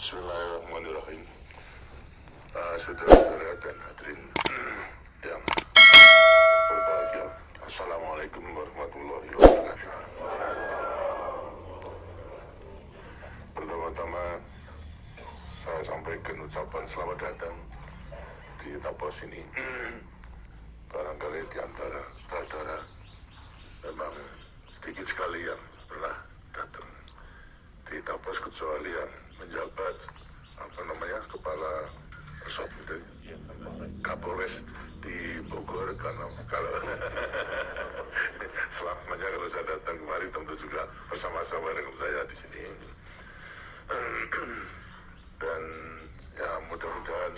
Bismillahirrahmanirrahim. Saudara-saudara dan hadirin yang berbahagia, Assalamualaikum warahmatullahi wabarakatuh. Pertama-tama saya sampaikan ucapan selamat datang di Tapos ini. Barangkali di antara saudara memang sedikit sekali yang pernah datang di Tapos kecuali yang menjabat kepala resort itu Kapolres di Bogor, karena kalau selamanya kalau saya datang kemari tentu juga bersama-sama dengan saya di sini. Dan ya mudah-mudahan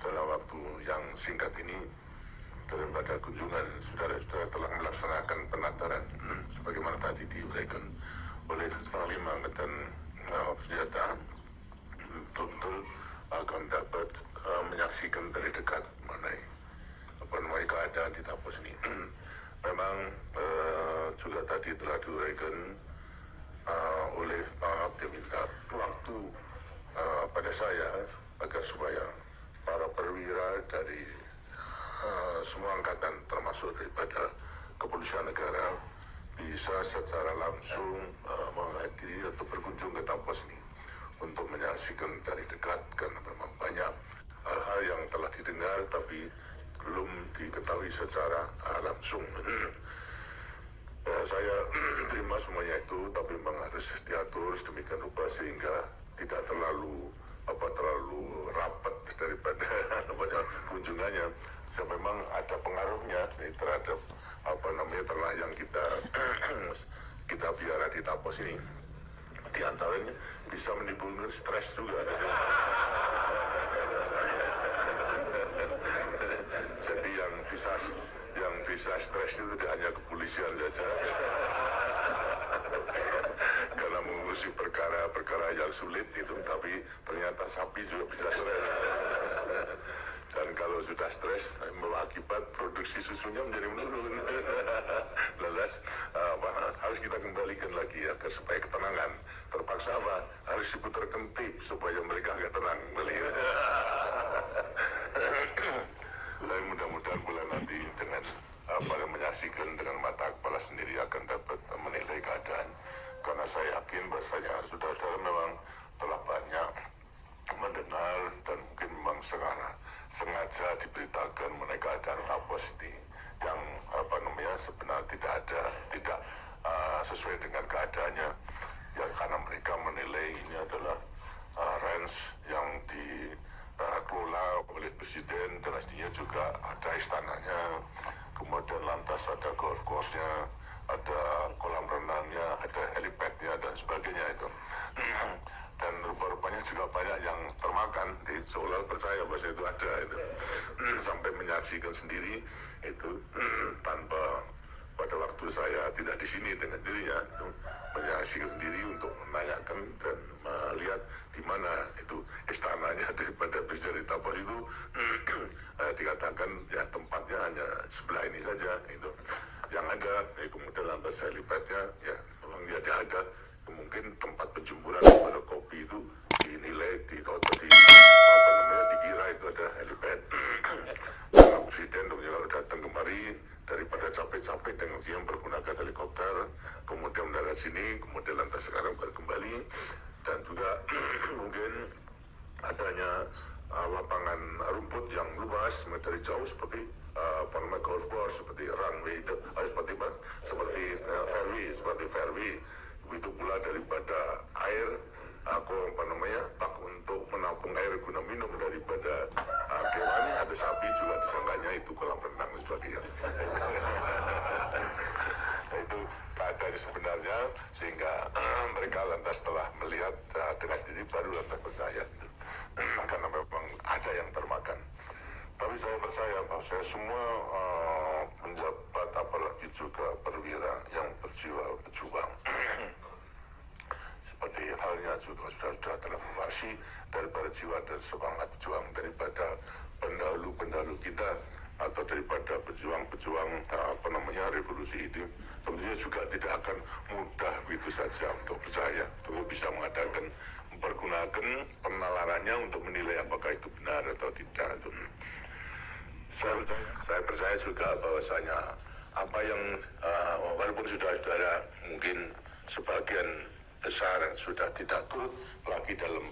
dalam waktu yang singkat ini daripada kunjungan saudara-saudara telah melaksanakan penataran sebagaimana tadi diuraikan oleh Panglima Angkatan Bersenjata, betul-betul akan dapat menyaksikan dari dekat mengenai keadaan di Tapos ini. Memang juga tadi telah diuraikan oleh Pak diminta waktu pada saya agar supaya para perwira dari semua angkatan termasuk daripada kepolisian negara bisa secara langsung menghadiri atau berkunjung ke Tapos ini untuk menyaksikan dari dekat, karena memang banyak hal-hal yang telah didengar tapi belum diketahui secara langsung. Saya terima semuanya itu, tapi memang harus diatur sedemikian rupa sehingga tidak terlalu rapat daripada kunjungannya. Memang ada pengaruhnya terhadap ternak yang kita piara di Tapos ini. Di antaranya bisa menimbulkan stres juga. Jadi yang bisa stres itu tidak hanya kepolisian saja, karena mengurusi perkara yang sulit itu, tapi ternyata sapi juga bisa stres. Dan kalau sudah stres mengakibat produksi susunya menjadi menurun. Lantas harus kita kembalikan lagi agar supaya ketenangan. Terpaksa harus diputar kentik supaya mereka agak tenang kembali. Dan mudah-mudahan bulan nanti dengan menyaksikan dengan mata kepala sendiri akan dapat menilai keadaan. Karena saya yakin bahasanya saudara-saudara memang telah banyak mendengar dan mungkin memang sengaja diberitakan mengenai keadaan Tapos ini yang sebenarnya tidak sesuai dengan keadaannya, ya karena mereka menilai ini adalah range yang dikelola oleh presiden dan aslinya juga ada istananya, kemudian lantas ada golf course-nya, ada kolam renangnya, ada helipadnya dan sebagainya itu. Dan rupa-rupanya juga banyak yang termakan, seolah percaya bahwa itu ada itu. Sampai menyaksikan sendiri itu tanpa pada waktu saya tidak di sini dengan dirinya itu menyaksikan sendiri untuk menanyakan dan melihat di mana itu istananya daripada presiden di Tapos itu. Dikatakan ya tempatnya hanya sebelah ini saja itu yang ada, kemudian lantas helipadnya ya memang dia ada. Mungkin tempat penjempuran pada kopi itu dinilai dikira itu ada helipad. Karena presiden kalau datang kemari daripada capek-capek dengan dia menggunakan helikopter, kemudian mendarat sini, kemudian lantas sekarang baru kembali. Dan juga mungkin adanya lapangan rumput yang luas dari jauh seperti golf course, seperti runway itu, seperti fairway. Itu pula daripada air bak untuk menampung air guna minum daripada kewan, ada sapi juga disangkanya itu kolam renang dan sebagainya. Itu keadaannya sebenarnya, sehingga mereka lantas setelah melihat dengan sendiri baru lantas percaya karena memang ada yang termakan. Tapi saya percaya bahwa saya semua penjabat, apalagi juga perwira yang berjiwa berjuang seperti halnya juga sudah terlewasi daripada jiwa dan semangat berjuang daripada pendahulu kita atau daripada pejuang-pejuang revolusi itu, tentunya juga tidak akan mudah begitu saja untuk percaya, untuk bisa mengadakan mempergunakan penalarannya untuk menilai apakah itu benar atau tidak. Saya percaya juga bahwasanya apa yang walaupun saudara-saudara mungkin sebagian besar sudah tidak turut lagi dalam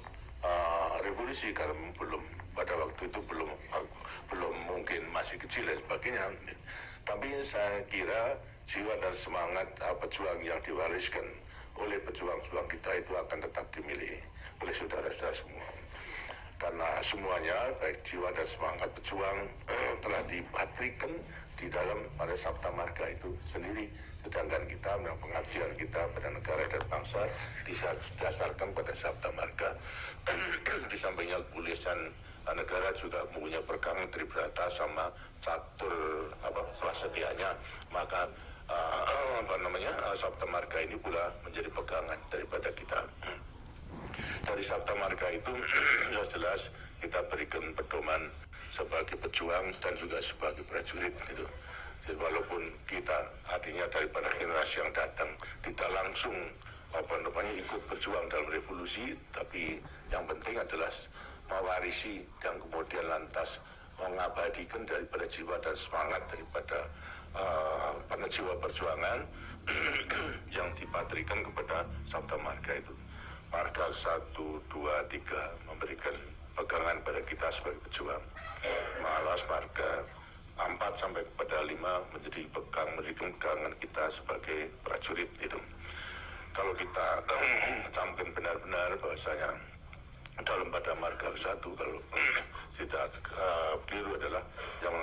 revolusi karena pada waktu itu belum mungkin masih kecil dan sebagainya. Tapi saya kira jiwa dan semangat pejuang yang diwariskan oleh pejuang-pejuang kita itu akan tetap dimiliki oleh saudara-saudara semua. Karena semuanya baik jiwa dan semangat pejuang telah dipatrikan di dalam pada Sabta Marga itu sendiri. Sedangkan kita memang pengabdian kita pada negara dan bangsa didasarkan pada Sabta Marga. Di sampingnya tulisan negara juga mempunyai pegangan Tribrata sama catur prasetyanya. Maka Sabta Marga ini pula menjadi pegangan daripada kita. Dari Sabta Marga itu jelas kita berikan pedoman sebagai pejuang dan juga sebagai prajurit gitu. Jadi walaupun kita artinya daripada generasi yang datang tidak langsung ikut berjuang dalam revolusi, tapi yang penting adalah mewarisi dan kemudian lantas mengabadikan daripada jiwa dan semangat daripada jiwa perjuangan yang dipatrikan kepada Sabta Marga itu. Marga 1, 2, 3 memberikan pegangan pada kita sebagai pejuang. Malas Marga 4 sampai kepada 5 menjadi pegangan kita sebagai prajurit itu. Kalau kita camkan benar-benar bahwasanya dalam pada Marga 1 kalau tidak keliru adalah yang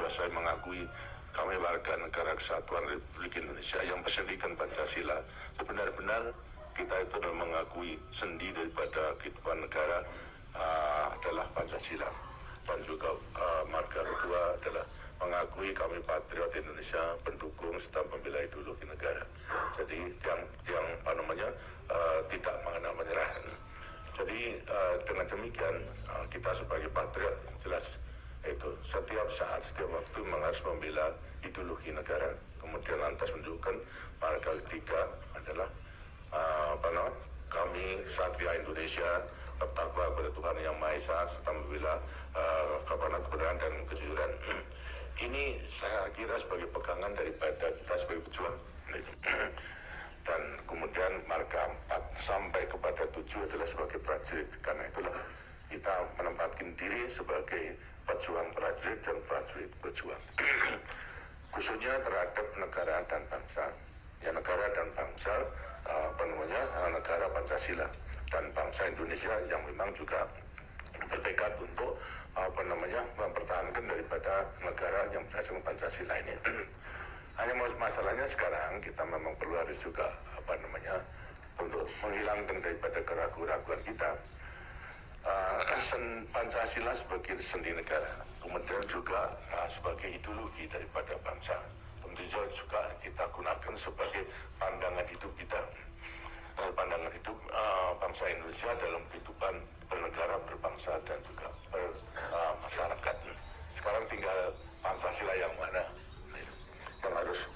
saya mengakui kami warga negara kesatuan Republik Indonesia yang bersendikan Pancasila. Sebenar-benar kita itu mengakui sendi daripada kehidupan negara adalah Pancasila. Dan juga marga kedua adalah mengakui kami patriot Indonesia, pendukung serta pembela ideologi negara. Jadi yang tidak mengenal menyerah. Jadi dengan demikian kita sebagai patriot jelas itu setiap saat, setiap waktu harus membela ideologi negara. Kemudian lantas menunjukkan marga ketiga adalah kami Satria Indonesia bertakwa kepada Tuhan Yang Maha Esa serta membela kebenaran dan kejujuran. Ini saya kira sebagai pegangan daripada kita sebagai pejuang. Dan kemudian marga 4 sampai kepada 7 adalah sebagai prajurit. Karena itulah kita menempatkan diri sebagai pejuang prajurit dan prajurit berjuang. Khususnya terhadap negara dan bangsa. Ya, negara dan bangsa negara Pancasila dan bangsa Indonesia yang memang juga bertekad untuk mempertahankan daripada negara yang berdasarkan Pancasila ini. Hanya masalahnya sekarang kita memang perlu harus juga untuk menghilangkan daripada keraguan-keraguan kita Pancasila sebagai sendi negara, kemudian juga sebagai ideologi daripada bangsa. Kemudian juga kita gunakan sebagai pandangan hidup kita, pandangan hidup bangsa Indonesia dalam kehidupan bernegara, berbangsa dan juga bermasyarakat. Sekarang tinggal Pancasila yang mana yang harus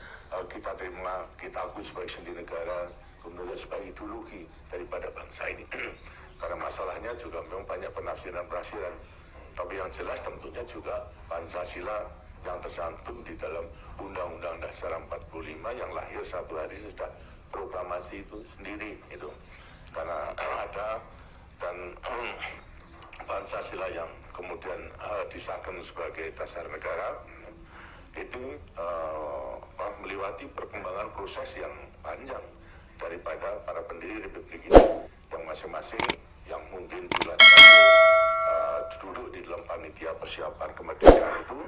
kita terima, kita akui sebagai sendi negara, kemudian sebagai ideologi daripada bangsa ini. Karena masalahnya juga memang banyak penafsiran-penafsiran, tapi yang jelas tentunya juga Pancasila yang tercantum di dalam Undang-Undang Dasar 45 yang lahir satu hari sesudah proklamasi itu sendiri itu. Karena ada dan Pancasila yang kemudian disahkan sebagai dasar negara itu melewati perkembangan proses yang panjang daripada para pendiri Republik ini yang masing-masing yang mungkin juga duduk di dalam panitia persiapan kemerdekaan itu